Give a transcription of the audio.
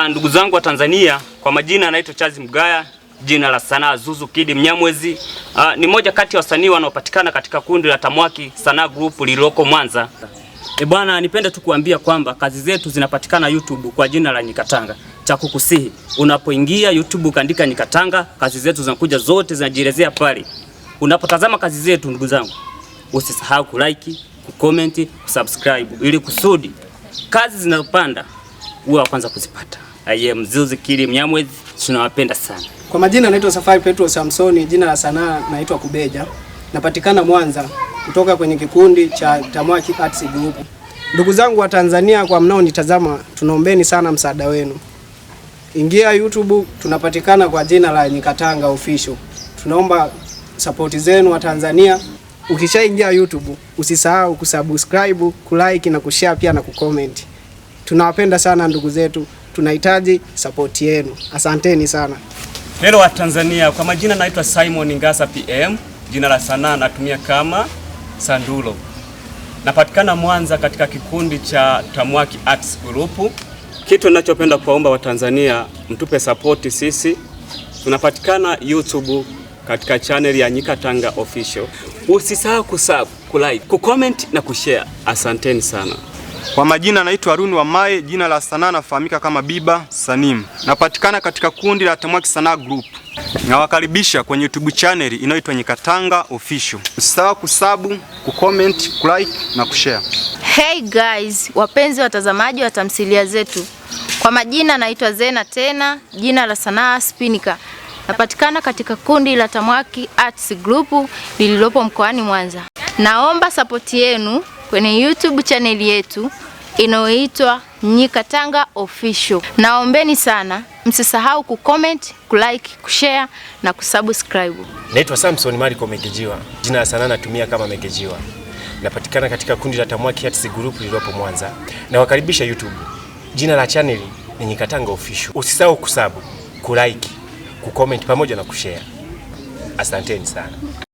Ndugu zangu wa Tanzania, kwa majina anaitwa Charles Mgaya, jina la sanaa Zuzu Kid Mnyamwezi. Ni moja kati ya wasanii wanaopatikana katika kundi la Tamwaki Sanaa Group lililoko Mwanza. Bwana, nipende tu kuambia kwamba kazi zetu zinapatikana YouTube kwa jina la Nyikatanga. Cha kukusihi, unapoingia YouTube ukaandika Nyikatanga, kazi zetu zinakuja zote, zinajielezea pale. Unapotazama kazi zetu, ndugu zangu, usisahau kulike, kucomment, kusubscribe ili kusudi kazi zinazopanda uwe wa kwanza kuzipata. I am Zuzu Kid Mnyamwezi, tunawapenda sana. Kwa majina naitwa Safari Petro Samsoni, jina la sanaa naitwa Kubeja. Napatikana Mwanza kutoka kwenye kikundi cha Tamwaki Arts Group. Ndugu zangu wa Tanzania, kwa mnaonitazama, tunaombeni sana msaada wenu. Ingia YouTube, tunapatikana kwa jina la Nyikatanga Official. Tunaomba support zenu wa Tanzania. Ukishaingia YouTube, usisahau kusubscribe, kulike na kushare pia na kucomment. Tunawapenda sana ndugu zetu, tunahitaji support yenu. Asanteni sana. Hello wa Tanzania, kwa majina naitwa Simon Ngasa PM, jina la sanaa natumia kama Sandulo. Napatikana Mwanza katika kikundi cha Tamwaki Arts Group. Kitu ninachopenda kuwaomba wa Tanzania, mtupe support sisi. Tunapatikana YouTube katika channel ya Nyikatanga Official. Usisahau kusubscribe, kulike, kucomment na kushare. Asanteni sana. Kwa majina naitwa Aruni wa Mae, jina la sanaa nafahamika kama Biba Sanim. Napatikana katika kundi la Tamwaki Sanaa Group. Nawakaribisha kwenye YouTube channel inayoitwa Nyikatanga Official. Usisahau kusubscribe, kucomment, kulike na kushare. Hey guys, wapenzi watazamaji wa tamthilia zetu. Kwa majina naitwa Zena tena, jina la sanaa Spinika. Napatikana katika kundi la Tamwaki Arts Group lililopo mkoani Mwanza. Naomba support yenu kwenye YouTube channel yetu inayoitwa Nyikatanga Official. Naombeni sana, msisahau kucomment, kulike, kushare na kusubscribe. Naitwa Samson Mariko Megejiwa. Jina la sanaa natumia kama Megejiwa. Napatikana katika kundi la Tamwaki Arts Group lililopo Mwanza. Nawakaribisha YouTube. Jina la channel ni Nyikatanga Official. Usisahau kusubscribe, kulike, kucomment pamoja na kushare. Asanteni sana.